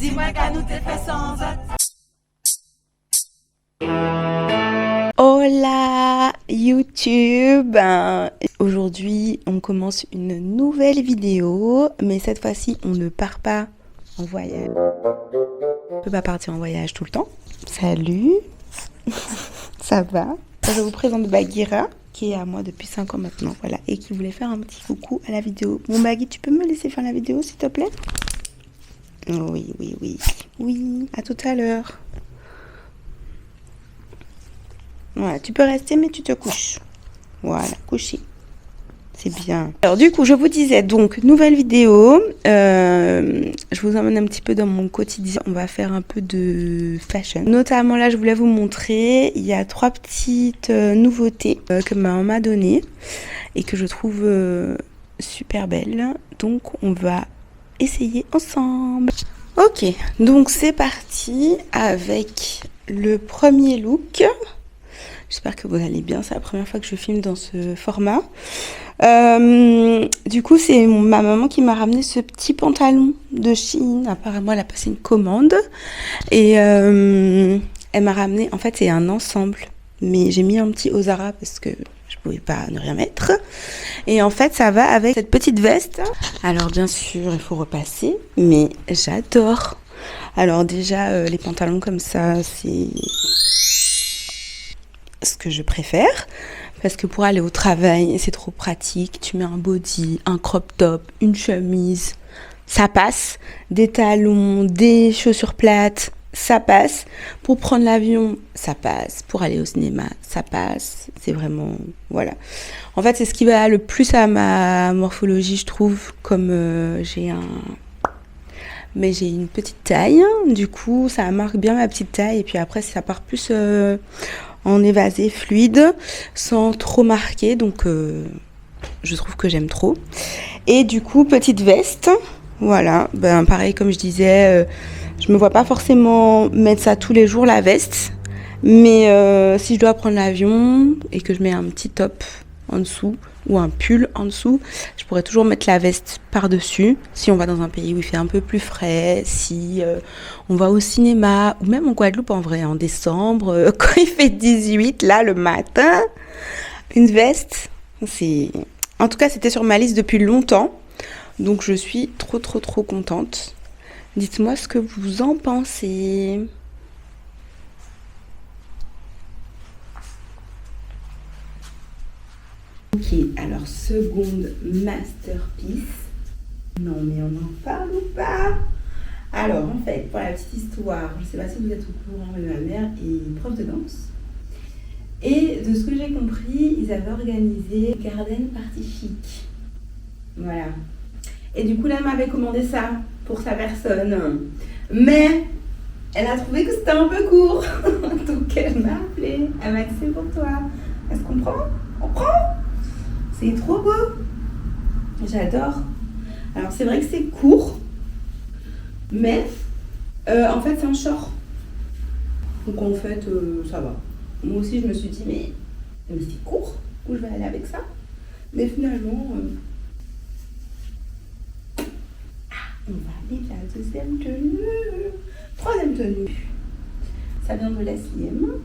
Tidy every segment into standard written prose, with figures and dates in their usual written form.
Dis-moi qu'à nous t'es fait sans Hola YouTube. Aujourd'hui on commence une nouvelle vidéo, mais cette fois-ci on ne part pas en voyage. On peut pas partir en voyage tout le temps. Salut. Ça va? Je vous présente Bagheera, qui est à moi depuis 5 ans maintenant, voilà, et qui voulait faire un petit coucou à la vidéo. Bon Baggy, tu peux me laisser faire la vidéo s'il te plaît? Oui, oui, oui. Oui, à tout à l'heure. Voilà, tu peux rester mais tu te couches. Voilà, coucher. C'est bien. Alors du coup, je vous disais donc, nouvelle vidéo. Je vous emmène un petit peu dans mon quotidien. On va faire un peu de fashion. Notamment là, je voulais vous montrer, il y a 3 petites nouveautés que ma maman m'a données et que je trouve super belles. Donc on va essayer ensemble. Ok, donc c'est parti avec le premier look. J'espère que vous allez bien, c'est la première fois que je filme dans ce format. Du coup, c'est ma maman qui m'a ramené ce petit pantalon de Shein. Apparemment, elle a passé une commande. Et elle m'a ramené, en fait, c'est un ensemble. Mais j'ai mis un petit au Zara parce que je pouvais pas ne rien mettre. Et en fait, ça va avec cette petite veste. Alors, bien sûr, il faut repasser. Mais j'adore. Alors déjà, les pantalons comme ça, c'est ce que je préfère, parce que pour aller au travail c'est trop pratique. Tu mets un body, un crop top, une chemise, ça passe. Des talons, des chaussures plates, ça passe. Pour prendre l'avion, ça passe. Pour aller au cinéma, ça passe. C'est vraiment, voilà. En fait, c'est ce qui va le plus à ma morphologie, je trouve. Comme j'ai une petite taille, du coup ça marque bien ma petite taille. Et puis après ça part plus en évasé, fluide, sans trop marquer, donc je trouve que j'aime trop. Et du coup, petite veste, voilà, ben pareil comme je disais, je me vois pas forcément mettre ça tous les jours, la veste, mais si je dois prendre l'avion et que je mets un petit top en dessous ou un pull en dessous, je pourrais toujours mettre la veste par-dessus si on va dans un pays où il fait un peu plus frais, si on va au cinéma, ou même en Guadeloupe en vrai, en décembre, quand il fait 18, là le matin, une veste, c'est... En tout cas, c'était sur ma liste depuis longtemps, donc je suis trop contente. Dites-moi ce que vous en pensez. Ok, alors seconde masterpiece. Non mais on en parle ou pas? Alors en fait, pour la petite histoire, je ne sais pas si vous êtes au courant, mais ma mère est prof de danse. Et de ce que j'ai compris, ils avaient organisé une garden party chic. Voilà. Et du coup là, elle m'avait commandé ça pour sa personne. Mais elle a trouvé que c'était un peu court. Donc elle m'a appelé. Elle m'a dit c'est pour toi. Est-ce qu'on prend? On prend? C'est trop beau. J'adore. Alors c'est vrai que c'est court, mais en fait c'est un short. Donc en fait ça va. Moi aussi je me suis dit mais c'est court, où je vais aller avec ça. Mais finalement on va aller à la deuxième tenue. Troisième tenue. Ça vient de l'SIM.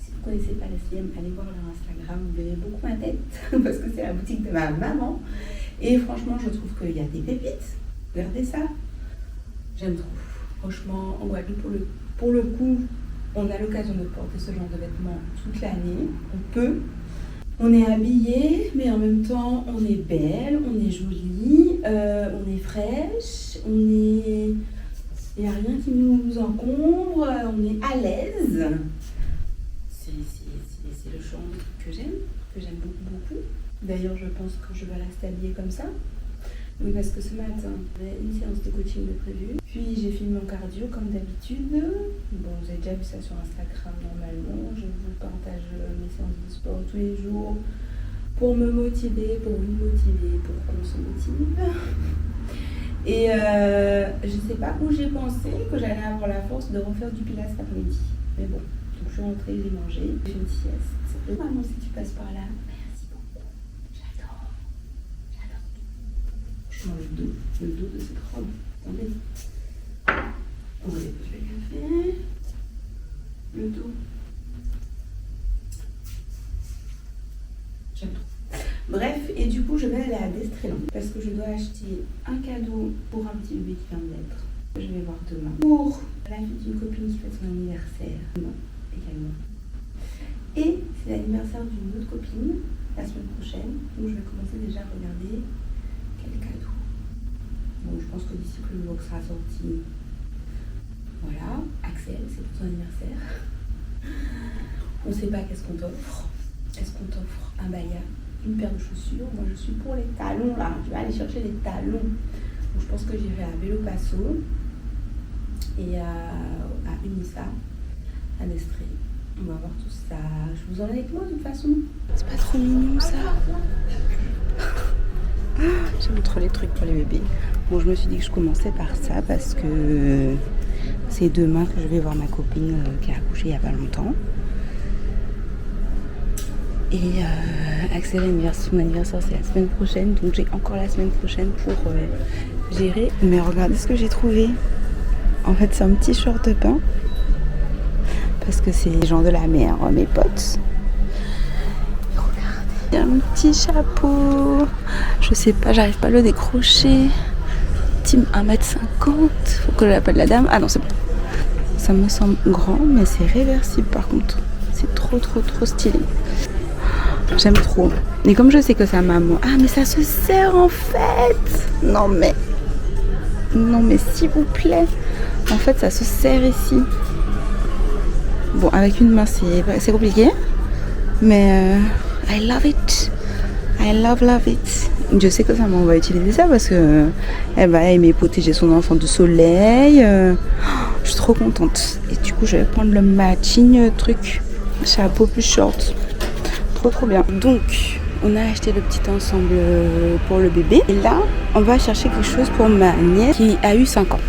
Si vous ne connaissez pas l'SIM, allez voir leur Instagram, vous verrez beaucoup ma tête parce que c'est la boutique de ma maman. Et franchement, je trouve qu'il y a des pépites. Regardez ça. J'aime trop. Franchement, en Guadeloupe, pour le coup, on a l'occasion de porter ce genre de vêtements toute l'année. On peut. On est habillé, mais en même temps, on est belle, on est jolie, on est fraîche, il n'y a rien qui nous encombre, on est à l'aise. C'est le genre de truc que j'aime beaucoup. D'ailleurs, je pense que je vais rester habillée comme ça. Oui, parce que ce matin, j'avais une séance de coaching de prévu. Puis j'ai filmé mon cardio comme d'habitude. Bon, vous avez déjà vu ça sur Instagram normalement. Je vous partage mes séances de sport tous les jours pour me motiver, pour vous motiver, pour qu'on se motive. Et je sais pas où j'ai pensé que j'allais avoir la force de refaire du pilates cet après-midi. Mais bon, donc je suis rentrée, j'ai mangé, j'ai une sieste. Maman, si tu passes par là, merci beaucoup. J'adore. Je mange le dos de cette robe. Attendez. je vais aller à Destrélan parce que je dois acheter un cadeau pour un petit bébé qui vient de naître. Je vais voir demain. Pour la fille d'une copine qui fête son anniversaire. Non, également. Et c'est l'anniversaire d'une autre copine la semaine prochaine. Donc je vais commencer déjà à regarder quel cadeau. Bon, je pense que d'ici que le vlog sera sorti. Voilà, Axel, c'est pour ton anniversaire. On ne sait pas qu'est-ce qu'on t'offre. Est-ce qu'on t'offre un baya, une paire de chaussures? Moi je suis pour les talons là. Je vais aller chercher les talons. Donc je pense que j'irai à Bello Paso et à Unissa, à Nestré. On va voir tout ça. Je vous en ai avec moi de toute façon. C'est pas trop mignon ça. J'aime trop les trucs pour les bébés. Bon, je me suis dit que je commençais par ça parce que c'est demain que je vais voir ma copine qui a accouché il y a pas longtemps. Et Axel, son anniversaire c'est la semaine prochaine, donc j'ai encore la semaine prochaine pour gérer. Mais regardez ce que j'ai trouvé. En fait c'est un petit short de bain. Parce que c'est les gens de la mer, mes potes. Regardez, un petit chapeau. Je sais pas, j'arrive pas à le décrocher. Petit 1m50. Faut que je l'appelle la dame. Ah non, c'est bon. Ça me semble grand, mais c'est réversible par contre. C'est trop stylé. J'aime trop. Et comme je sais que ça maman. Ah, mais ça se serre en fait. Non, mais s'il vous plaît. En fait, ça se serre ici. Bon, avec une main, c'est compliqué. Mais I love it. I love it. Je sais que sa maman va utiliser ça parce que elle va aimer protéger son enfant du soleil. Je suis trop contente. Et du coup, je vais prendre le matching truc. Chapeau plus short. Trop bien. Donc, on a acheté le petit ensemble pour le bébé. Et là, on va chercher quelque chose pour ma nièce qui a eu 5 ans.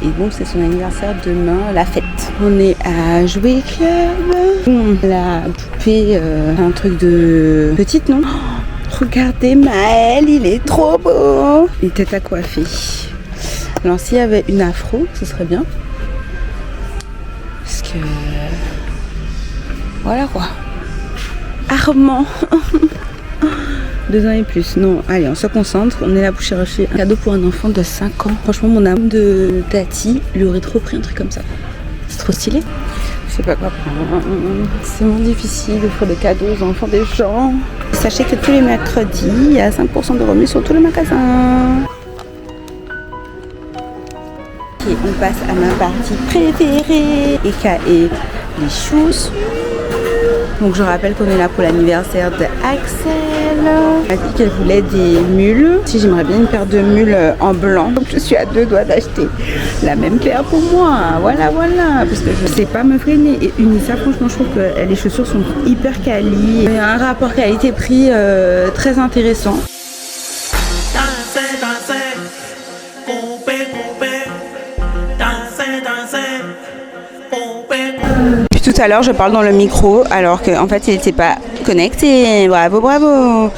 Et donc, c'est son anniversaire demain, la fête. On est à Jouet Club. La poupée, un truc de petite, non? Oh, regardez Maël, il est trop beau. Une tête à coiffer. Alors, s'il y avait une afro, ce serait bien. Parce que... voilà quoi. Armand. 2 ans et plus. Non, allez, on se concentre. On est là pour chercher un cadeau pour un enfant de 5 ans. Franchement, mon âme de tati lui aurait trop pris un truc comme ça. C'est trop stylé. Je sais pas quoi prendre. C'est vraiment difficile d'offrir des cadeaux aux enfants des gens. Sachez que tous les mercredis, il y a 5% de remise sur tous les magasins. Et on passe à ma partie préférée. Et les chaussures. Donc je rappelle qu'on est là pour l'anniversaire d'Axel. Elle a dit qu'elle voulait des mules. Si j'aimerais bien une paire de mules en blanc. Donc je suis à 2 doigts d'acheter la même paire pour moi. Voilà. Parce que je sais pas me freiner. Et Unissa, franchement, je trouve que les chaussures sont hyper quali. Il y a un rapport qualité-prix très intéressant. Tout à l'heure, je parle dans le micro alors qu'en fait, il n'était pas connecté. Bravo.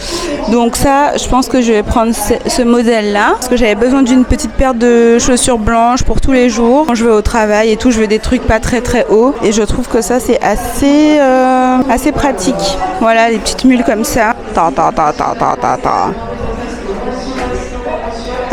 Donc ça, je pense que je vais prendre ce modèle-là parce que j'avais besoin d'une petite paire de chaussures blanches pour tous les jours. Quand je vais au travail et tout, je veux des trucs pas très hauts et je trouve que ça, c'est assez pratique. Voilà, des petites mules comme ça.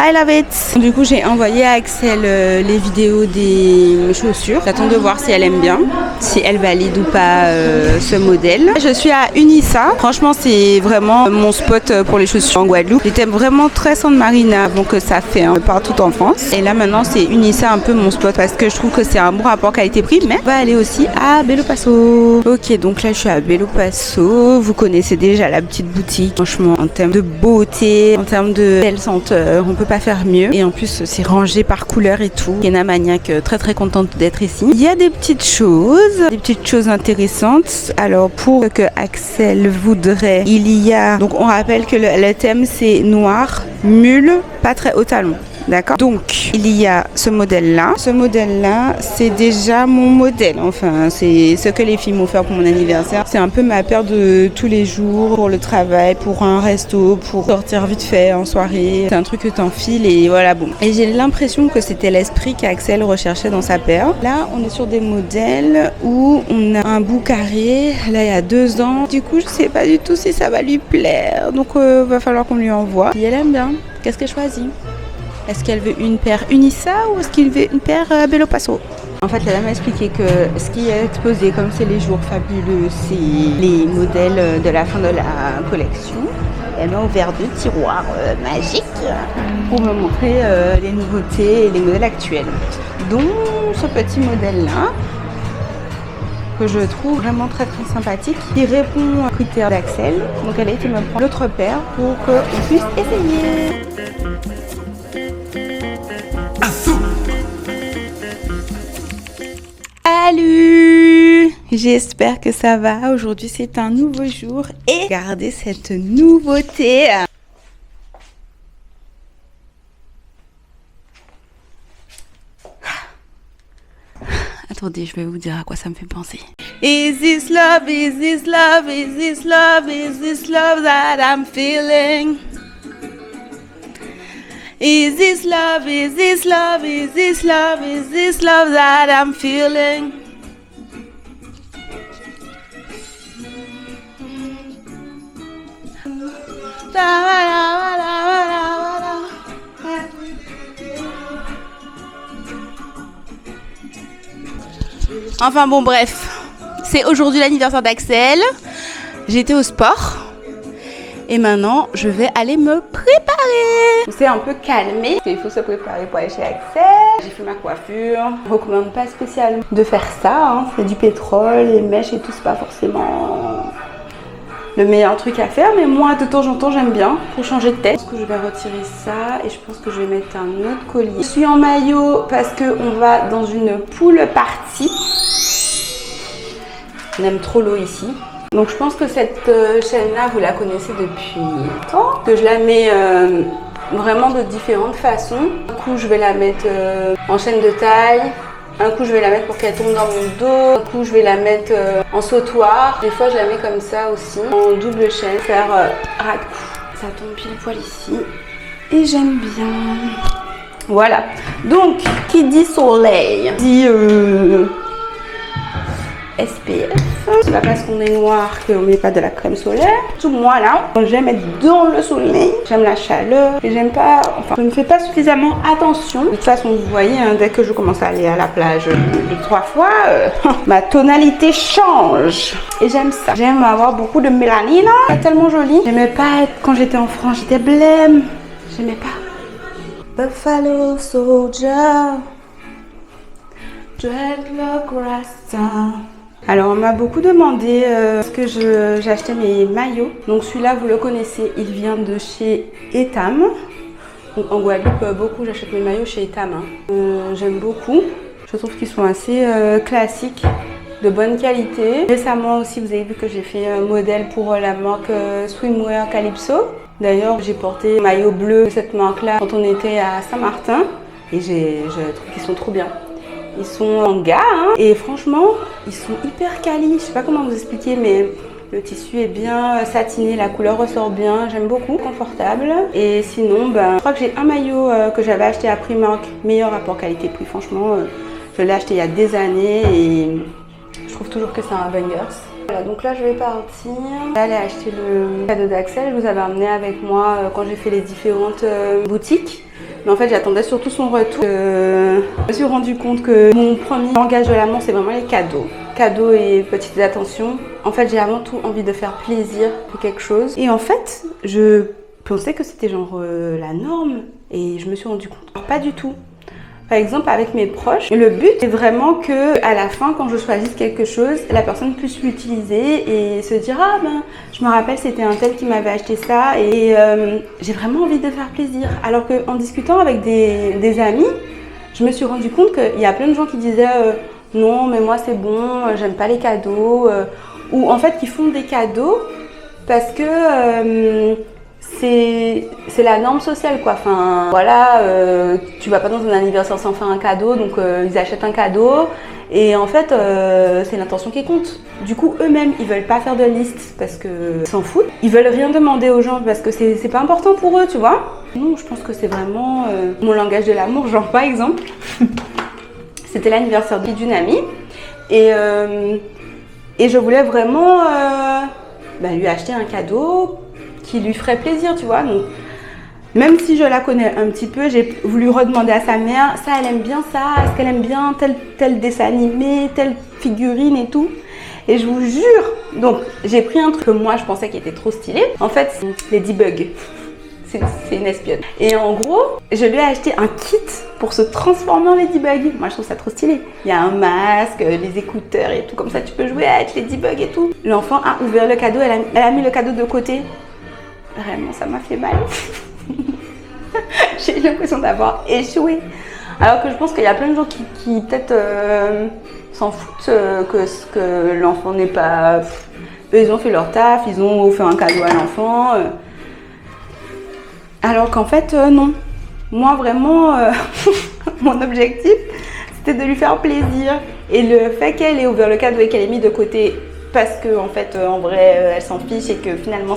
I love it. Du coup, j'ai envoyé à Axel les vidéos des chaussures. J'attends de voir si elle aime bien, si elle valide ou pas ce modèle. Je suis à Unissa. Franchement, c'est vraiment mon spot pour les chaussures en Guadeloupe. J'étais vraiment très San Marina avant que ça fait partout en France. Et là, maintenant, c'est Unissa un peu mon spot parce que je trouve que c'est un bon rapport qualité-prix. Mais on va aller aussi à Bello Paso. Ok, donc là, je suis à Bello Paso. Vous connaissez déjà la petite boutique. Franchement, en termes de beauté, en termes de belles senteurs, on peut pas faire mieux. Et en plus, c'est rangé par couleur et tout. Kenna Maniac, très contente d'être ici. Il y a des petites choses intéressantes. Alors, pour ce que Axel voudrait, il y a... Donc, on rappelle que le thème, c'est noir, mule, pas très haut talon. D'accord. Donc, il y a ce modèle-là. Ce modèle-là, c'est déjà mon modèle. Enfin, c'est ce que les filles m'ont fait pour mon anniversaire. C'est un peu ma paire de tous les jours pour le travail, pour un resto, pour sortir vite fait en soirée. C'est un truc que t'enfiles et voilà, bon. Et j'ai l'impression que c'était l'esprit qu'Axel recherchait dans sa paire. Là, on est sur des modèles où on a un bout carré. Là, il y a 2 ans. Du coup, je sais pas du tout si ça va lui plaire. Donc, va falloir qu'on lui envoie. Si elle aime bien, qu'est-ce qu'elle choisit? Est-ce qu'elle veut une paire Unissa ou est-ce qu'elle veut une paire Bello Paso? En fait, la dame m'a expliqué que ce qui est exposé, comme c'est les jours fabuleux, c'est les modèles de la fin de la collection. Elle m'a ouvert 2 tiroirs magiques pour me montrer les nouveautés et les modèles actuels. Dont ce petit modèle-là, que je trouve vraiment très très sympathique, qui répond aux critères d'Axel. Donc elle a été me prendre l'autre paire pour qu'on puisse essayer. Salut! J'espère que ça va. Aujourd'hui c'est un nouveau jour et regardez cette nouveauté. Attendez, je vais vous dire à quoi ça me fait penser. Is this love, is this love, is this love, is this love that I'm feeling? Is this love, is this love, is this love, is this love that I'm feeling? Enfin bon, bref, c'est aujourd'hui l'anniversaire d'Axel. J'étais au sport et maintenant je vais aller me préparer. On s'est un peu calmé. Il faut se préparer pour aller chez Axel. J'ai fait ma coiffure. Je ne recommande pas spécialement de faire ça. Hein. C'est du pétrole, les mèches et tout, c'est pas forcément le meilleur truc à faire, mais moi de temps en temps j'aime bien pour changer de tête. Je pense que je vais retirer ça et je pense que je vais mettre un autre collier. Je suis en maillot parce qu'on va dans une pool party. On aime trop l'eau ici. Donc je pense que cette chaîne là vous la connaissez depuis longtemps. Que je la mets vraiment de différentes façons. Un coup je vais la mettre en chaîne de taille. Un coup je vais la mettre pour qu'elle tombe dans mon dos. Un coup je vais la mettre en sautoir. Des fois je la mets comme ça aussi. En double chaîne. Faire ras de cou. Ça tombe pile poil ici. Et j'aime bien. Voilà. Donc qui dit soleil dit SPF. C'est pas parce qu'on est noir qu'on met pas de la crème solaire. Tout moi là, j'aime être dans le soleil. J'aime la chaleur. Et j'aime pas. Enfin, je ne fais pas suffisamment attention. De toute façon, vous voyez, hein, dès que je commence à aller à la plage 2-3 fois, ma tonalité change. Et j'aime ça. J'aime avoir beaucoup de mélanine. C'est tellement joli. J'aimais pas être. Quand j'étais en France, j'étais blême. J'aimais pas. Buffalo Soldier. Dreadlock Rasta. Alors on m'a beaucoup demandé ce que j'ai acheté mes maillots. Donc celui-là vous le connaissez, il vient de chez Etam. Donc en Guadeloupe beaucoup j'achète mes maillots chez Etam. Hein. J'aime beaucoup. Je trouve qu'ils sont assez classiques, de bonne qualité. Récemment aussi vous avez vu que j'ai fait un modèle pour la marque Swimwear Calypso. D'ailleurs j'ai porté un maillot bleu de cette marque là quand on était à Saint-Martin. Et je trouve qu'ils sont trop bien. Ils sont en gars hein, et franchement ils sont hyper quali. Je sais pas comment vous expliquer mais le tissu est bien satiné, la couleur ressort bien, j'aime beaucoup, confortable. Et sinon je crois que j'ai un maillot que j'avais acheté à Primark, meilleur rapport qualité-prix. Franchement je l'ai acheté il y a des années et je trouve toujours que c'est un bangers. Voilà, donc là je vais partir, aller acheter le cadeau d'Axel. Je vous avais emmené avec moi quand j'ai fait les différentes boutiques. Mais en fait j'attendais surtout son retour. Je me suis rendu compte que mon premier langage de l'amour c'est vraiment les cadeaux. Cadeaux et petites attentions. En fait j'ai avant tout envie de faire plaisir pour quelque chose. Et en fait je pensais que c'était genre la norme. Et je me suis rendu compte, alors, pas du tout. Par exemple avec mes proches, le but est vraiment que à la fin quand je choisisse quelque chose, la personne puisse l'utiliser et se dire ah ben je me rappelle c'était un tel qui m'avait acheté ça et j'ai vraiment envie de faire plaisir. Alors qu'en discutant avec des amis, je me suis rendu compte qu'il y a plein de gens qui disaient non mais moi c'est bon, j'aime pas les cadeaux ou en fait qui font des cadeaux parce que c'est la norme sociale quoi. Enfin voilà, tu vas pas dans un anniversaire sans faire un cadeau, donc ils achètent un cadeau et en fait c'est l'intention qui compte. Du coup eux-mêmes ils veulent pas faire de liste parce que ils s'en foutent. Ils veulent rien demander aux gens parce que c'est pas important pour eux, tu vois. Non, je pense que c'est vraiment mon langage de l'amour. Genre par exemple, c'était l'anniversaire d'une amie et je voulais vraiment lui acheter un cadeau qui lui ferait plaisir, tu vois. Donc, même si je la connais un petit peu, j'ai voulu redemander à sa mère, ça elle aime bien ça, est-ce qu'elle aime bien tel dessin animé, telle figurine et tout. Et je vous jure, donc j'ai pris un truc que moi je pensais qui était trop stylé. En fait, c'est Ladybug. C'est une espionne. Et en gros, je lui ai acheté un kit pour se transformer en Ladybug. Moi, je trouve ça trop stylé. Il y a un masque, les écouteurs et tout. Comme ça, tu peux jouer avec Ladybug et tout. L'enfant a ouvert le cadeau. Elle a mis le cadeau de côté. Vraiment, ça m'a fait mal. J'ai eu l'impression d'avoir échoué. Alors que je pense qu'il y a plein de gens qui peut-être s'en foutent que l'enfant n'est pas... Eux, ils ont fait leur taf, ils ont offert un cadeau à l'enfant. Alors qu'en fait, non. Moi, vraiment, mon objectif, c'était de lui faire plaisir. Et le fait qu'elle ait ouvert le cadeau et qu'elle ait mis de côté parce que, en fait, en vrai, elle s'en fiche et que finalement,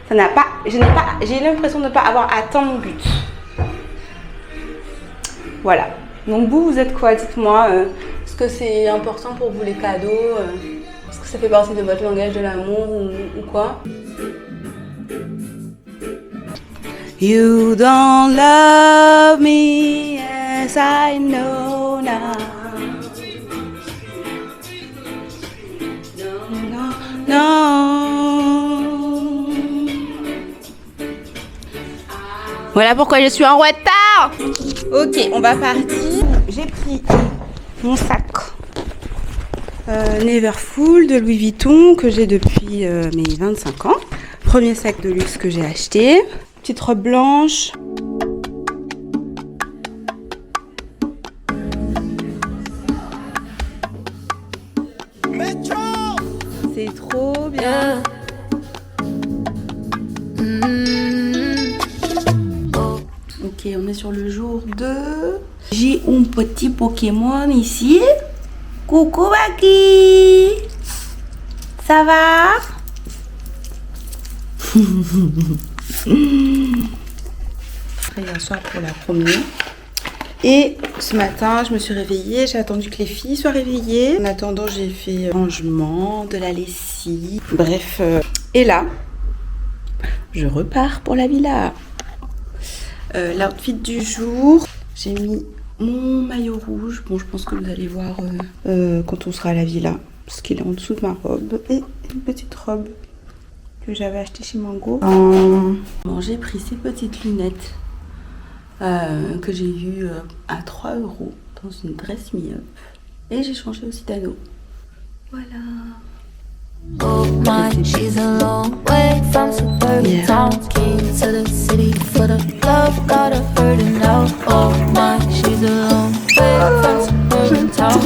ça n'a pas... J'ai l'impression de ne pas avoir atteint mon but. Voilà. Donc vous êtes quoi? Dites-moi. Est-ce que c'est important pour vous les cadeaux? Est-ce que ça fait partie de votre langage de l'amour ou quoi? You don't love me as I know now. No. Voilà pourquoi je suis en retard. Ok, on va partir. J'ai pris mon sac Neverfull de Louis Vuitton que j'ai depuis mes 25 ans. Premier sac de luxe que j'ai acheté. Petite robe blanche. C'est trop bien. Ok, on est sur le jour 2. J'ai un petit Pokémon ici. Coucou Baki. Ça va? Hier soir pour la promenade. Et ce matin, je me suis réveillée. J'ai attendu que les filles soient réveillées. En attendant, j'ai fait rangement, de la lessive. Bref. Et là, je repars pour la villa. L'outfit du jour, j'ai mis mon maillot rouge. Bon, je pense que vous allez voir quand on sera à la villa. Parce qu'il est en dessous de ma robe. Et une petite robe que j'avais acheté chez Mango. Bon, j'ai pris ces petites lunettes que j'ai vues à 3 € dans une dress me-up. Et j'ai changé aussi d'anneau. Voilà. Oh my, she's a long way from suburban town. Came to the city for the love, got her hurting now. Oh my, she's a long way from suburban town.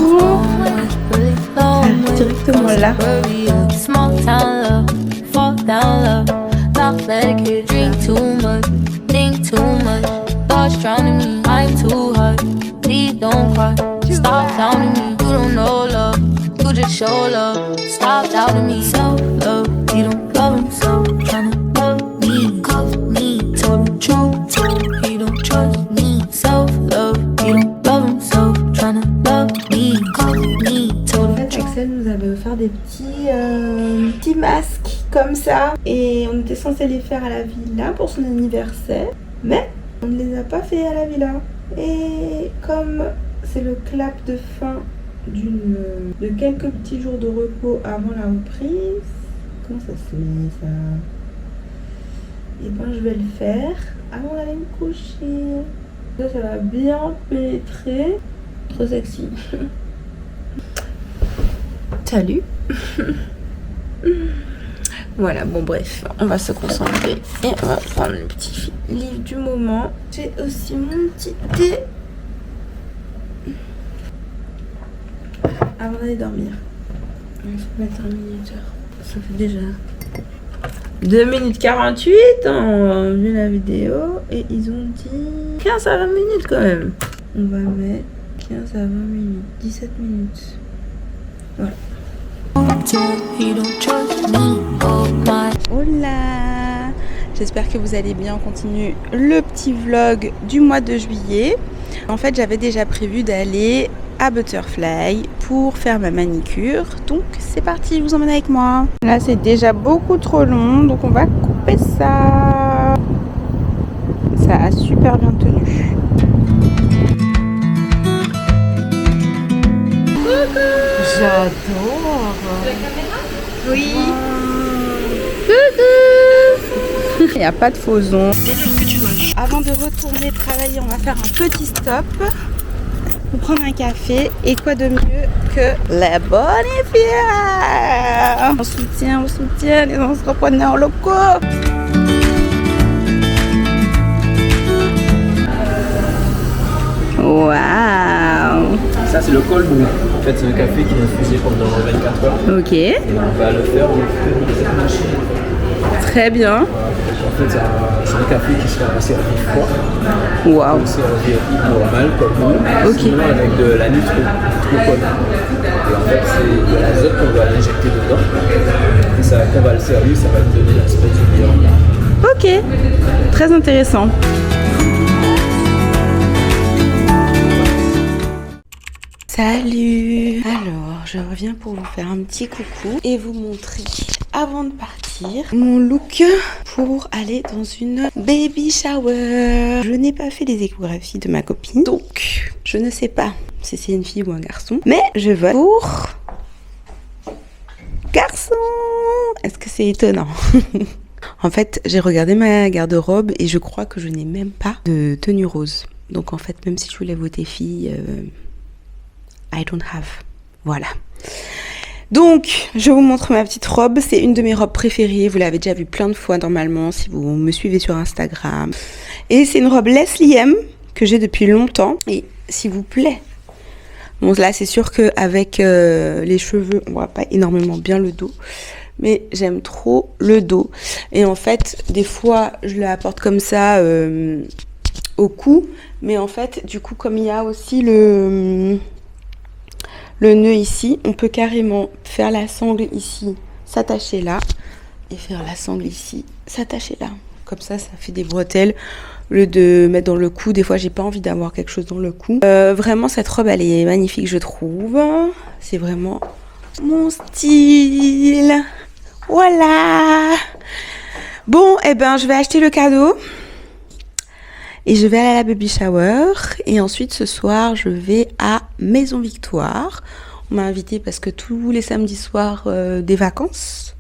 Really long way from suburbia. Small town love, fall down love. Not let it drink too much, think too much. Thoughts drowning me, I'm too hot. Please don't cry, stop doubting me. You don't know love, you just show love. Stop doubting me, self-love. You don't love himself, tryna love me. Love me, tell the truth. He don't trust me, self-love. You don't love himself, tryna love me. Love me, tell the truth. Axel nous avait offert des petits masques comme ça. Et on était censé les faire à la villa pour son anniversaire. Mais on ne les a pas fait à la villa. Et comme c'est le clap de fin de quelques petits jours de repos avant la reprise. Comment ça se met ça? Et ben je vais le faire avant d'aller me coucher. Là ça va bien pénétrer. Trop sexy. Salut. Voilà, bon bref, on va se concentrer et on va prendre le petit livre du moment. J'ai aussi mon petit thé. Avant d'aller dormir, il faut mettre un minuteur. Ça fait déjà 2 minutes 48, on a vu la vidéo et ils ont dit 15 à 20 minutes quand même. On va mettre 15 à 20 minutes, 17 minutes. Voilà. Hola, j'espère que vous allez bien. On continue le petit vlog du mois de juillet. En fait, j'avais déjà prévu d'aller à Butterfly pour faire ma manicure. Donc, c'est parti, je vous emmène avec moi. Là, c'est déjà beaucoup trop long, donc on va couper ça. Ça a super bien tenu. J'adore. La caméra ? Oui. Coucou. Il n'y a pas de faux ongles. Avant de retourner travailler, on va faire un petit stop pour prendre un café. Et quoi de mieux que la Bonifière. On soutient les entrepreneurs locaux. Waouh. Ça c'est le cold brew. En fait c'est un café qui est infusé pendant 24 heures. Ok. Et on va le faire au feu de cette machine. Très bien. En fait c'est un café qui sera servi froid. Waouh. Donc servi normal comme nous. Ok. Sinon avec de la nitropone. Et en fait c'est de l'azote qu'on va injecter dedans. Et ça, quand on va le servir, ça va donner l'aspect du bière. Ok. Très intéressant. Salut! Alors, je reviens pour vous faire un petit coucou et vous montrer, avant de partir, mon look pour aller dans une baby shower. Je n'ai pas fait les échographies de ma copine, donc je ne sais pas si c'est une fille ou un garçon, mais je vote pour garçon! Est-ce que c'est étonnant? En fait, j'ai regardé ma garde-robe et je crois que je n'ai même pas de tenue rose. Donc en fait, même si je voulais voter fille... I don't have. Voilà. Donc, je vous montre ma petite robe. C'est une de mes robes préférées. Vous l'avez déjà vue plein de fois normalement si vous me suivez sur Instagram. Et c'est une robe Leslie M que j'ai depuis longtemps. Et s'il vous plaît. Bon, là, c'est sûr qu'avec les cheveux, on voit pas énormément bien le dos. Mais j'aime trop le dos. Et en fait, des fois, je la porte comme ça au cou. Mais en fait, du coup, comme il y a aussi le nœud ici, on peut carrément faire la sangle ici, s'attacher là, et faire la sangle ici, s'attacher là. Comme ça, ça fait des bretelles. Au lieu de mettre dans le cou, des fois j'ai pas envie d'avoir quelque chose dans le cou. Vraiment, cette robe, elle est magnifique, je trouve. C'est vraiment mon style. Voilà. Bon, eh ben, je vais acheter le cadeau. Et je vais aller à la baby shower. Et ensuite, ce soir, je vais à Maison Victoire. On m'a invitée parce que tous les samedis soirs des vacances,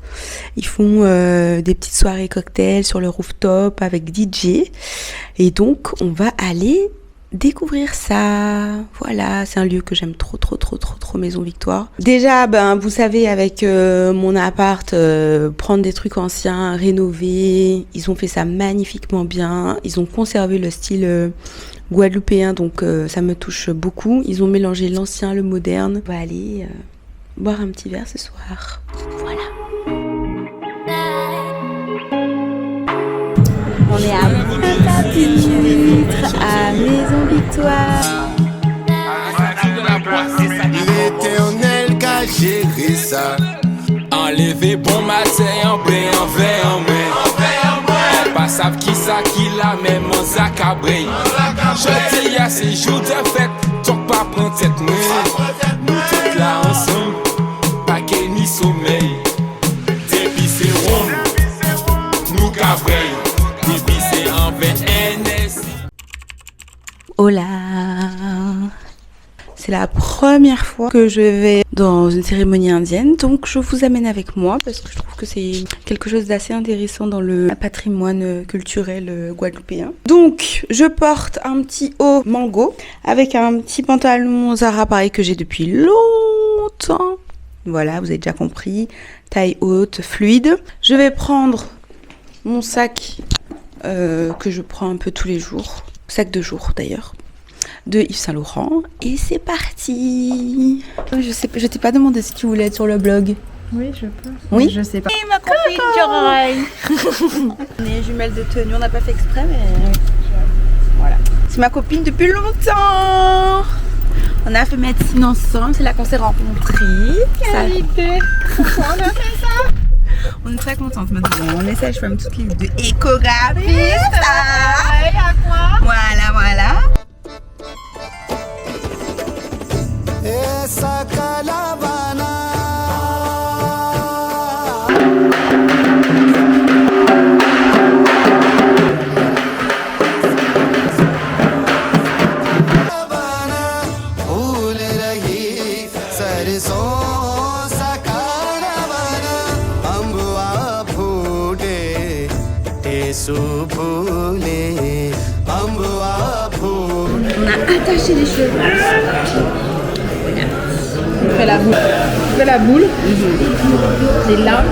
ils font des petites soirées cocktails sur le rooftop avec DJ. Et donc, on va aller découvrir ça. Voilà, c'est un lieu que j'aime trop, Maison Victoire. Déjà, vous savez, avec mon appart, prendre des trucs anciens, rénover, ils ont fait ça magnifiquement bien. Ils ont conservé le style guadeloupéen, donc ça me touche beaucoup. Ils ont mélangé l'ancien, le moderne. On va aller boire un petit verre ce soir. Voilà. On est à Maison Victoire. L'éternel qu'a géré ça. Enlevé bon matin en paix, en verre, en main. Pas savent qui ça, qui la même en zacabré. Je dis à ces jours de fête, donc pas prendre tête main. Nous toutes là ensemble, pas qu'elle ni sommeil. Depuis c'est rond, nous cabré. Depuis c'est en VNS. Hola! C'est la première fois que je vais dans une cérémonie indienne, donc je vous amène avec moi parce que je trouve que c'est quelque chose d'assez intéressant dans le patrimoine culturel guadeloupéen. Donc, je porte un petit haut mango avec un petit pantalon Zara pareil que j'ai depuis longtemps. Voilà, vous avez déjà compris, taille haute, fluide. Je vais prendre mon sac que je prends un peu tous les jours, sac de jour d'ailleurs, de Yves Saint Laurent, et c'est parti. Je t'ai pas demandé si tu voulais être sur le blog. Oui, je peux. Oui. Je sais pas. Et ma copine On est jumelles de tenue, on n'a pas fait exprès, mais voilà. C'est ma copine depuis longtemps. On a fait médecine ensemble, c'est là qu'on s'est rencontrés. Quelle idée. Pourquoi on a fait ça? On est très contentes maintenant. On est sages-femmes toutes les deux. Échographistes. À quoi? Voilà, voilà. On a attaché les cheveux. On fait la boule. On fait la boule. Et là,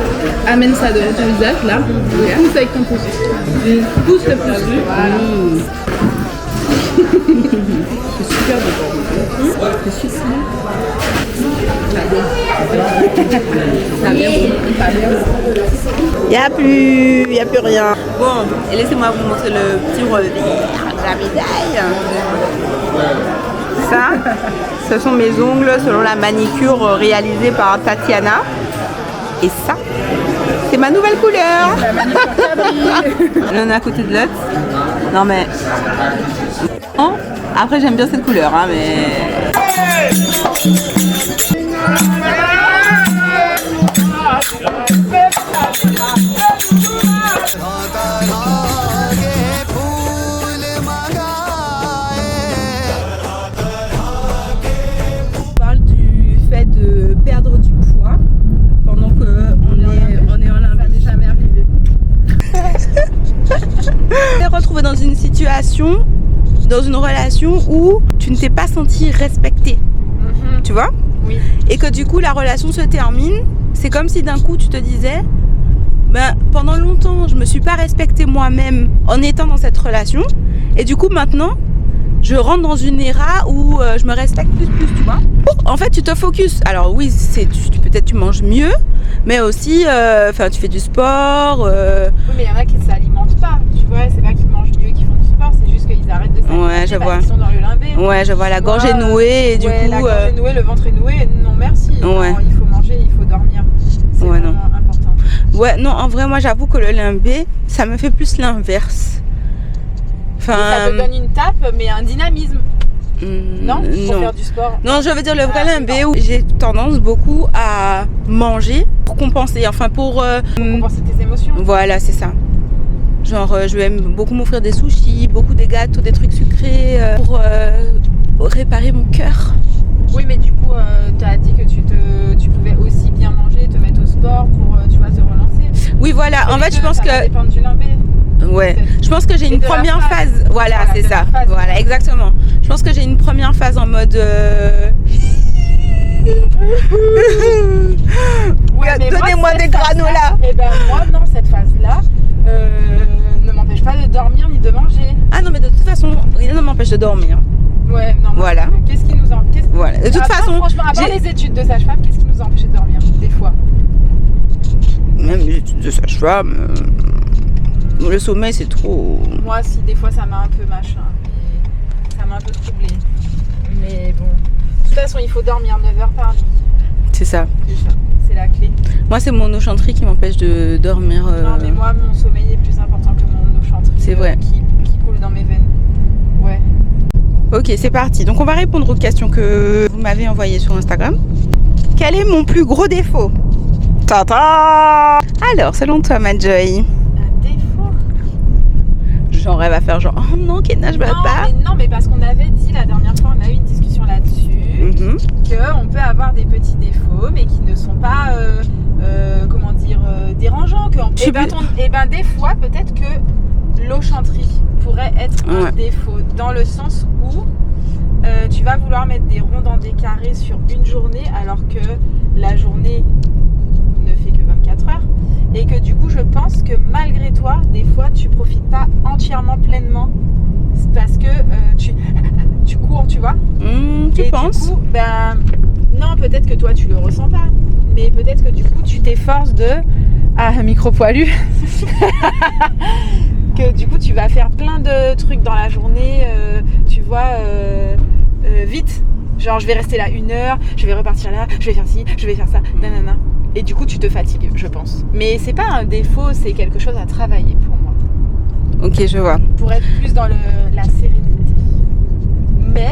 amène ça devant ton visage, là. Pousse avec ton pouce. Pousse le pouce. Voilà. C'est super bon. C'est super. Ça vient bon. Il n'y a plus rien. Bon, et laissez-moi vous montrer le petit revers de la médaille. Ça, ce sont mes ongles selon la manicure réalisée par Tatiana. Et ça, c'est ma nouvelle couleur. L'un à côté de l'autre. Non mais... Bon, après j'aime bien cette couleur, hein, mais... On parle du fait de perdre du poids pendant qu'on est en Olympie. Ça m'est jamais arrivé. T'es retrouvé dans une situation, dans une relation où tu ne t'es pas senti respecté. Tu vois? Oui. Et que du coup la relation se termine. C'est comme si d'un coup tu te disais ben, pendant longtemps je me suis pas respectée moi-même en étant dans cette relation et du coup maintenant je rentre dans une era où je me respecte plus, tu vois. En fait tu te focuses, alors oui peut-être tu manges mieux mais aussi tu fais du sport Oui, mais il y en a qui ne s'alimentent pas, tu vois, c'est pas qu'ils mangent mieux, qu'ils font du sport, c'est juste qu'ils arrêtent de s'alimenter Ouais, je vois. Qu'ils sont dans le limbé. Ouais, je vois, la gorge est nouée et du ouais, coup... la gorge est nouée, le ventre est noué, non merci. Ouais. Non, il faut manger, il faut dormir. C'est Ouais, vraiment important. Ouais, non, en vrai, moi j'avoue que le limbé, ça me fait plus l'inverse. Ça te donne une tape, mais un dynamisme, non? Pour Non. faire du sport. Non, je veux dire le vrai limbé où j'ai tendance beaucoup à manger pour compenser, Pour compenser tes émotions. Voilà, c'est ça. Genre, je vais beaucoup m'offrir des sushis, beaucoup des gâteaux, des trucs sucrés pour réparer mon cœur. Oui, mais du coup, tu as dit que tu pouvais aussi bien manger, te mettre au sport pour, tu vois, te relancer. Oui, voilà. En fait, je pense ça va que... dépendre du limbé. Ouais, je pense que j'ai une de la première phase. Voilà, Voilà, c'est de la ça. phase. Voilà, exactement. Je pense que j'ai une première phase en mode. Ouais, mais Donnez-moi cette des granolas. Et ben moi, non, cette phase-là ne m'empêche pas de dormir ni de manger. Ah non, mais de toute façon, rien ne m'empêche de dormir. Ouais, non. Voilà. Qu'est-ce qui nous en. Voilà. De toute Après, façon, franchement, à part les études de sage-femme, qu'est-ce qui nous a empêché de dormir des fois? même les études de sage-femme, le sommeil c'est trop. Moi, si des fois ça m'a un peu machin, mais ça m'a un peu troublée. Mais bon, de toute façon, il faut dormir 9 heures par nuit. C'est ça. C'est la clé. Moi, c'est mon eau chanterie qui m'empêche de dormir. Non, mais moi, mon sommeil est plus important que mon eau chanterie. C'est vrai. Qui coule dans mes veines. Ouais. Ok, c'est parti. Donc, on va répondre aux questions que vous m'avez envoyées sur Instagram. Quel est mon plus gros défaut? Tata! Alors, selon toi, Madjoy? Un défaut? Genre, elle va faire genre, oh non, Kenna, je veux pas. Non, mais parce qu'on avait dit la dernière fois, on a eu une discussion là-dessus, qu'on peut avoir des petits défauts, mais qui ne sont pas, comment dire, dérangeants. Et ben, des fois, peut-être que l'eau chanterie pourrait être un défaut, dans le sens où tu vas vouloir mettre des ronds dans des carrés sur une journée, alors que la journée ne fait que 24 heures. Et que du coup, je pense que malgré toi, des fois, tu profites pas entièrement pleinement. C'est parce que tu cours, tu vois. Tu et penses? du coup, ben, non, peut-être que toi, tu le ressens pas. mais peut-être que du coup tu t'efforces de... Ah, un micro poilu. Que du coup tu vas faire plein de trucs dans la journée, tu vois, vite. Genre je vais rester là 1 heure, je vais repartir là, je vais faire ci, je vais faire ça, nanana. Et du coup tu te fatigues, je pense. Mais c'est pas un défaut, c'est quelque chose à travailler pour moi. Ok, je vois. Pour être plus dans la sérénité. Mais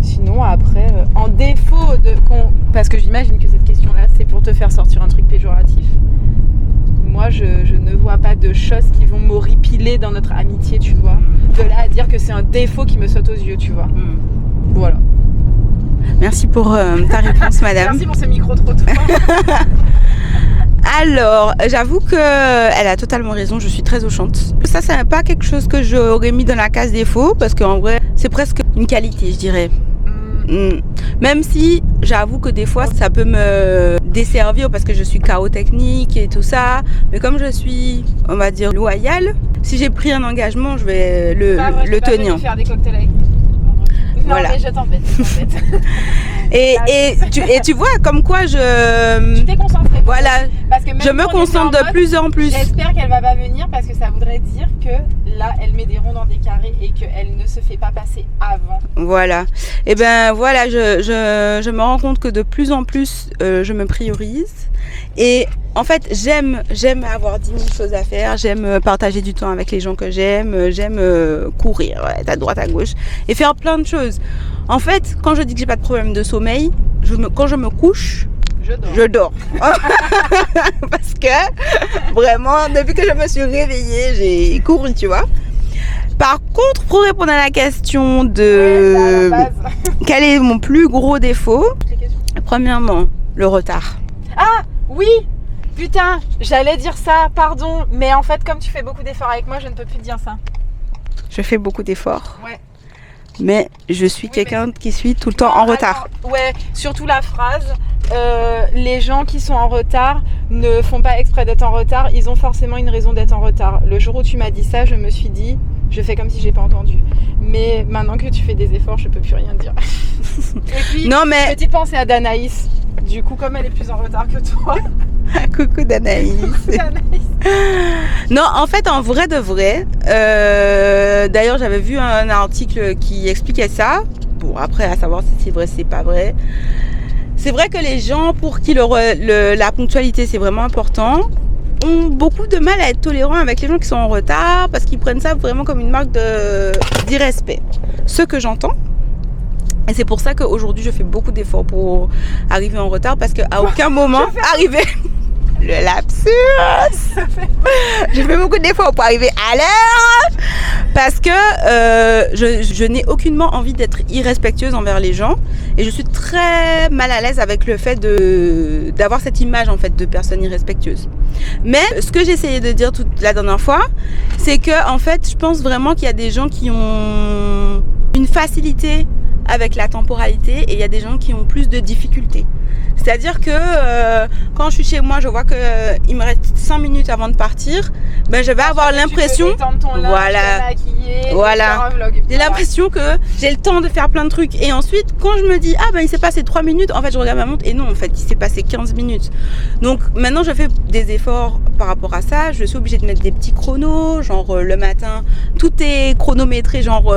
sinon après, en défaut parce que j'imagine que cette question-là c'est pour te faire sortir un truc péjoratif. Moi je ne vois pas de choses qui vont m'horripiler dans notre amitié, tu vois. De là à dire que c'est un défaut qui me saute aux yeux, tu vois. Voilà. Merci pour ta réponse, madame. Merci pour ce micro-trottoir. Alors, j'avoue que elle a totalement raison, je suis très au chante. Ça, c'est pas quelque chose que j'aurais mis dans la case défaut, parce qu'en vrai, c'est presque une qualité, je dirais. Même si j'avoue que des fois ça peut me desservir parce que je suis chaos technique et tout ça, mais comme je suis, on va dire, loyale, si j'ai pris un engagement, je vais le tenir. Pas faire des cocktails avec. Non, voilà. Mais je t'embête. Et tu vois, comme quoi Tu t'es concentrée. Voilà, parce que même je me concentre de plus en plus. J'espère qu'elle va pas venir parce que ça voudrait dire que là, elle met des ronds dans des carrés et qu'elle ne se fait pas passer avant. Voilà. Et ben voilà, je me rends compte que de plus en plus, je me priorise. Et en fait, j'aime avoir 10 000 choses à faire, j'aime partager du temps avec les gens que j'aime courir à droite, à gauche et faire plein de choses. En fait, quand je dis que j'ai pas de problème de sommeil, quand je me couche, je dors. Parce que vraiment, depuis que je me suis réveillée, j'ai couru, tu vois. Par contre, pour répondre à la question de quel est mon plus gros défaut, premièrement, le retard. Ah oui, putain, j'allais dire ça, pardon, mais en fait, comme tu fais beaucoup d'efforts avec moi, je ne peux plus dire ça. Je fais beaucoup d'efforts. Ouais. Mais je suis quelqu'un qui suit tout le temps en retard. Ouais, surtout la phrase, les gens qui sont en retard ne font pas exprès d'être en retard, ils ont forcément une raison d'être en retard. Le jour où tu m'as dit ça, je me suis dit, je fais comme si j'ai pas entendu. Mais maintenant que tu fais des efforts, je peux plus rien dire. Et puis, non, mais... petite pensée à Danaïs. Du coup, comme elle est plus en retard que toi. Coucou Danaïs. Non, en fait, en vrai de vrai, d'ailleurs, j'avais vu un article qui expliquait ça. Bon, après, à savoir si c'est vrai, si c'est pas vrai. C'est vrai que les gens pour qui la ponctualité, c'est vraiment important, ont beaucoup de mal à être tolérants avec les gens qui sont en retard parce qu'ils prennent ça vraiment comme une marque d'irrespect. Ce que j'entends. Et c'est pour ça qu'aujourd'hui, je fais beaucoup d'efforts pour arriver en retard parce qu'à aucun moment, arriver... Le lapsus. Je fais beaucoup d'efforts pour arriver à l'heure parce que je n'ai aucunement envie d'être irrespectueuse envers les gens et je suis très mal à l'aise avec le fait d'avoir cette image en fait de personne irrespectueuse. Mais ce que j'essayais de dire la dernière fois, c'est que en fait, je pense vraiment qu'il y a des gens qui ont une facilité avec la temporalité et il y a des gens qui ont plus de difficultés. C'est-à-dire que quand je suis chez moi, je vois qu'il me reste 5 minutes avant de partir, ben je vais avoir l'impression, voilà, j'ai l'impression que j'ai le temps de faire plein de trucs. Et ensuite, quand je me dis ah ben il s'est passé 3 minutes, en fait je regarde ma montre et non en fait il s'est passé 15 minutes. Donc maintenant je fais des efforts par rapport à ça. Je suis obligée de mettre des petits chronos, genre le matin, tout est chronométré, genre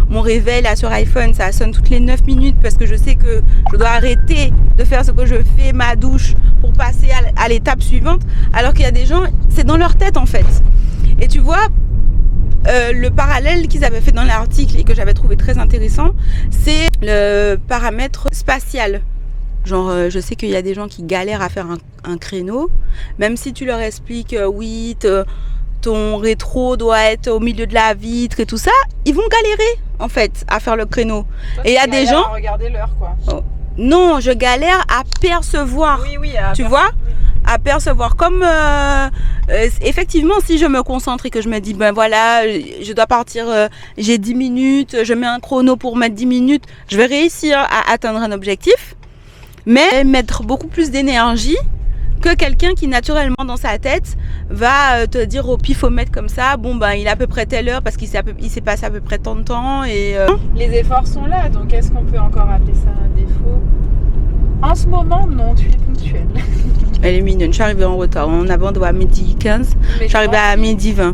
mon réveil là sur iPhone, ça sonne toutes les 9 minutes parce que je sais que je dois arrêter de faire ce que je fais, ma douche, pour passer à l'étape suivante, alors qu'il y a des gens, c'est dans leur tête en fait. Et tu vois, le parallèle qu'ils avaient fait dans l'article et que j'avais trouvé très intéressant, c'est le paramètre spatial. Genre, je sais qu'il y a des gens qui galèrent à faire un créneau, même si tu leur expliques, oui, ton rétro doit être au milieu de la vitre et tout ça, ils vont galérer en fait à faire le créneau. Toi, et il y a des gens... à regarder l'heure quoi. Oh. Non, je galère à percevoir. Oui, tu vois, à percevoir. Comme effectivement, si je me concentre et que je me dis ben voilà, je dois partir, j'ai 10 minutes, je mets un chrono pour mettre 10 minutes, je vais réussir à atteindre un objectif, mais mettre beaucoup plus d'énergie que quelqu'un qui naturellement dans sa tête va te dire au pifomètre comme ça, bon ben il est à peu près telle heure parce qu'il s'est passé à peu près tant de temps et... Les efforts sont là, donc est-ce qu'on peut encore appeler ça un défaut? En ce moment, non, tu es ponctuelle. Elle est mignonne, je suis arrivée en retard. On avait rendez-vous à midi 15, je suis arrivée à midi 20.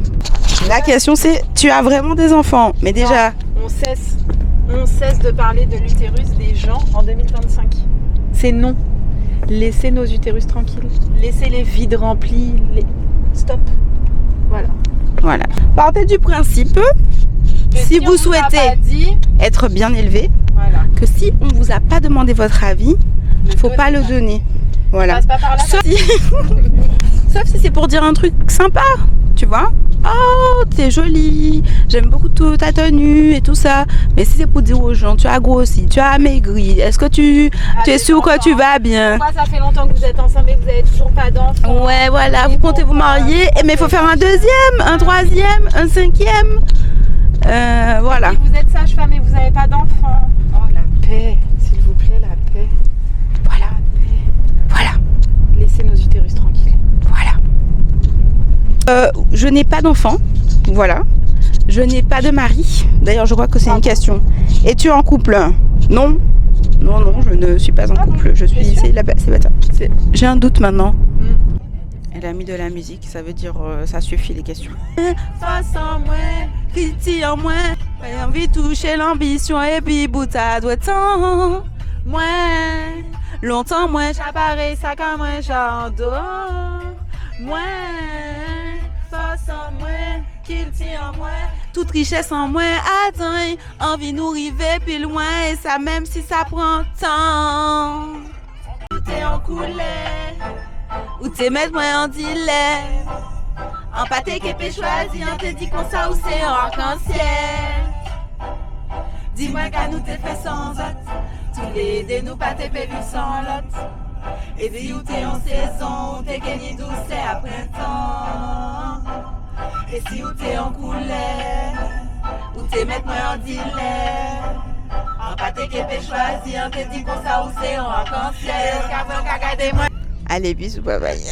La question c'est, tu as vraiment des enfants? Mais déjà... Non, on cesse de parler de l'utérus des gens en 2025. C'est non. Laissez nos utérus tranquilles. Laissez les vides remplis. Stop. Voilà. Partez du principe, si vous souhaitez être bien élevé, voilà. que si on vous a pas demandé votre avis, il faut pas le donner. Voilà. Passe pas par là. Sauf si c'est pour dire un truc sympa, tu vois. Oh, t'es jolie, j'aime beaucoup ta tenue et tout ça. Mais si c'est pour dire aux gens, tu as grossi, tu as maigri, est-ce que tu es sûr que tu vas bien? Moi, ça fait longtemps que vous êtes ensemble et que vous n'avez toujours pas d'enfant. Ouais, voilà, vous comptez vous marier, mais il faut faire un deuxième, un troisième, un cinquième. Voilà. Si vous êtes sage-femme et vous n'avez pas d'enfant. Oh, la paix, s'il vous plaît, la paix. Voilà. La paix. Voilà. Laissez nos utérus tranquilles. Voilà. Je n'ai pas d'enfant, voilà. Je n'ai pas de mari. D'ailleurs, je crois que c'est une question. Es-tu en couple? Non. Non, je ne suis pas en couple. Je suis célibataire. J'ai un doute maintenant. Elle a mis de la musique, ça veut dire ça suffit les questions. Face en moi, critique en moi, j'ai envie de toucher l'ambition et puis bout à doigt temps. Moi, longtemps moi j'apparais ça comme un genre d'or. Moi, face en moi, qu'il tient en moi, toute richesse en moi atteint, envie nous river plus loin et ça même si ça prend temps. Tout est en coulée, ou t'es mettre moi en dilemme, en pâté qui peut choisir, on te dit qu'on ça ou c'est en arc-en-ciel. Dis-moi qu'à nous t'es fait sans autre, tous les deux nous pas t'es pévu sans l'autre. Et puis où t'es en saison, t'es gagné douce à printemps. Et si où t'es en couleur, où t'es mettre moi en dilemme, en pâté qui peut choisir, on te dit qu'on ça ou c'est en arc-en-ciel. Allez, bisous, bye bye.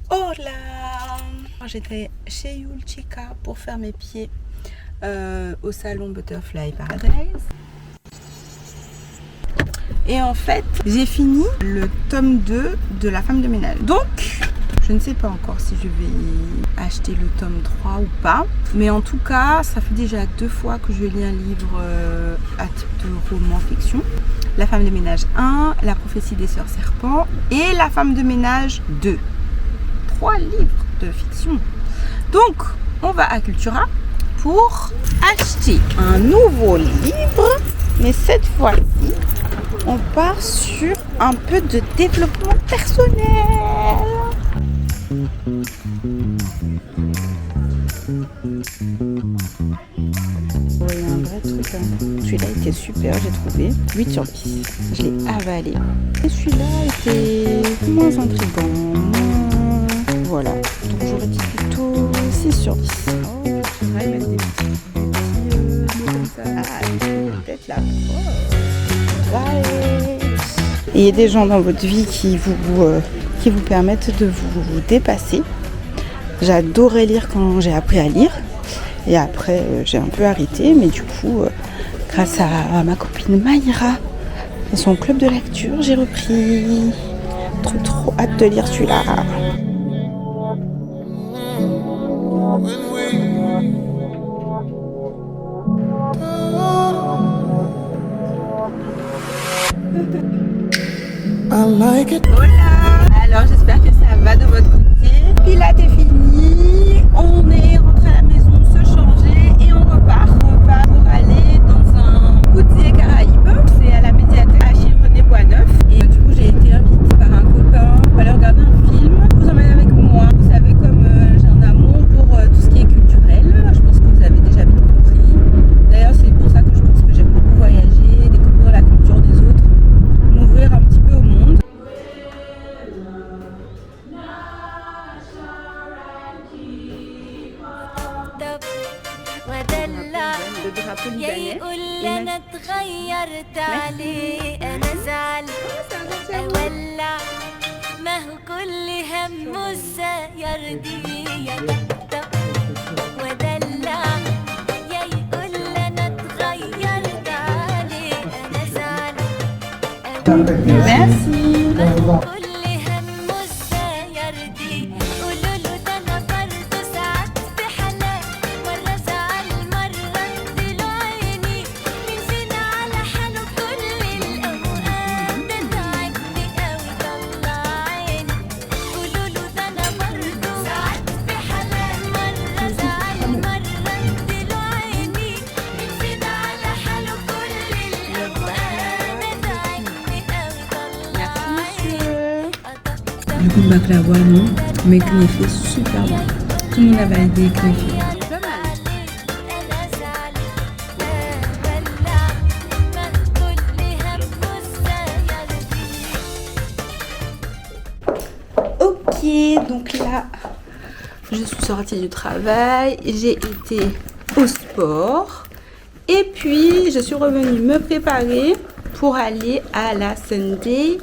Hola! J'étais chez Yulchika pour faire mes pieds au salon Butterfly Paradise. Et en fait, j'ai fini le tome 2 de La femme de ménage. Donc, je ne sais pas encore si je vais acheter le tome 3 ou pas. Mais en tout cas, ça fait déjà 2 fois que je lis un livre à type de roman fiction. La femme de ménage 1, La prophétie des sœurs serpents et La femme de ménage 2. 3 livres de fiction. Donc, on va à Cultura pour acheter un nouveau livre. Mais cette fois-ci, on part sur un peu de développement personnel. Il y a un vrai truc. Celui-là était super, j'ai trouvé. 8 sur 10. Je l'ai avalé. Et celui-là était moins intriguant. Voilà. Donc j'aurais dit plutôt 6 sur 10. Oh, je voudrais mettre des petits mots comme ça. Ah, peut-être là. Et il y a des gens dans votre vie qui vous permettent de vous dépasser. J'adorais lire quand j'ai appris à lire. Et après, j'ai un peu arrêté. Mais du coup, grâce à ma copine Maïra, dans son club de lecture, j'ai repris. Trop hâte de lire celui-là. Hola! Alors j'espère que ça va de votre côté. Pilates est fini. On est rentré à la maison se changer et on repart. On part pour aller dans un goûter Caraïbes. C'est à la médiathèque Achille René Boisneuf. Et du coup j'ai été invitée par un copain pour aller regarder un film. Je vous emmène avec moi. Vous savez comme j'ai un amour pour tout ce qui est culturel. Je pense que vous avez déjà vite compris. D'ailleurs c'est pour ça que je pense que j'aime beaucoup voyager, découvrir la culture des autres, m'ouvrir un petit peu au monde. Le drapeau libanais. يقول انا اتغيرت عليه انا زعل اولع ما هو كل همه يرضي يطبطب ودلع يا يقول انا اتغيرت عليه انا زعل Merci. Du coup, le baklava, non, mais knéfé, super bon. Tout le monde a validé knéfé. Ok, donc là, je suis sortie du travail, j'ai été au sport et puis je suis revenue me préparer pour aller à la Sunday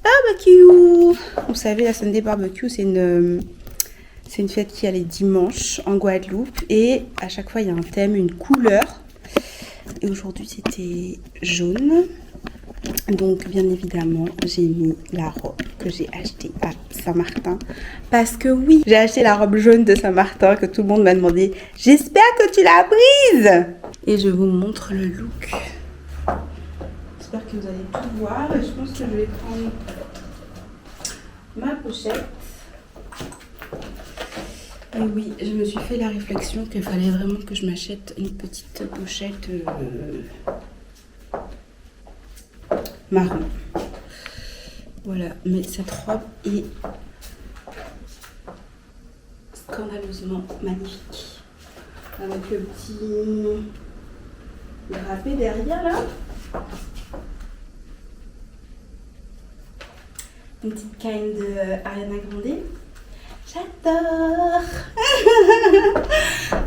Barbecue. Vous savez, la Sunday Barbecue, c'est une fête qui a les dimanches en Guadeloupe et à chaque fois il y a un thème, une couleur. Et aujourd'hui c'était jaune. Donc bien évidemment j'ai mis la robe que j'ai achetée à Saint-Martin. Parce que oui, j'ai acheté la robe jaune de Saint-Martin que tout le monde m'a demandé. J'espère que tu l'as prise. Et je vous montre le look. J'espère que vous allez tout voir. Et je pense que je vais prendre ma pochette. Et oui, je me suis fait la réflexion qu'il fallait vraiment que je m'achète une petite pochette marron. Voilà, mais cette robe est scandaleusement magnifique. Avec le petit drapé derrière là. Une petite kind de Ariana Grande. J'adore.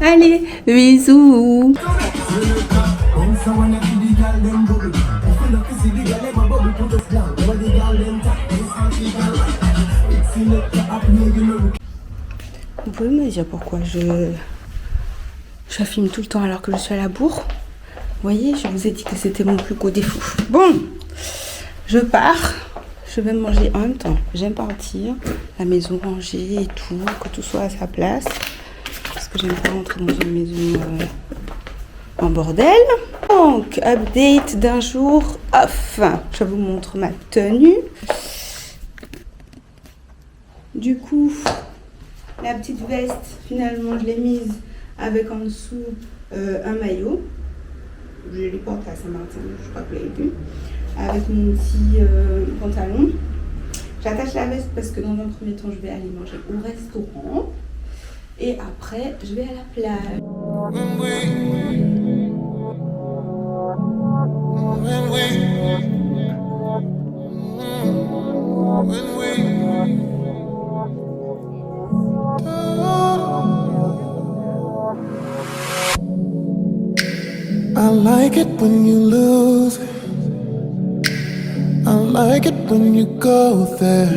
Allez, bisous. Vous pouvez me dire pourquoi je filme tout le temps alors que je suis à la bourre? Vous voyez, je vous ai dit que c'était mon plus gros défaut. Bon, je pars. Je vais manger en même temps. J'aime partir, la maison rangée et tout, que tout soit à sa place. Parce que j'aime pas rentrer dans une maison en bordel. Donc, update d'un jour off. Je vous montre ma tenue. Du coup, la petite veste, finalement, je l'ai mise avec en dessous un maillot. Je les porte à Saint-Martin, je crois que vous l'avez vu. Avec mon petit pantalon. J'attache la veste parce que dans un premier temps, je vais aller manger au restaurant. Et après, je vais à la plage. I like it when you lose it. I like it when you go there.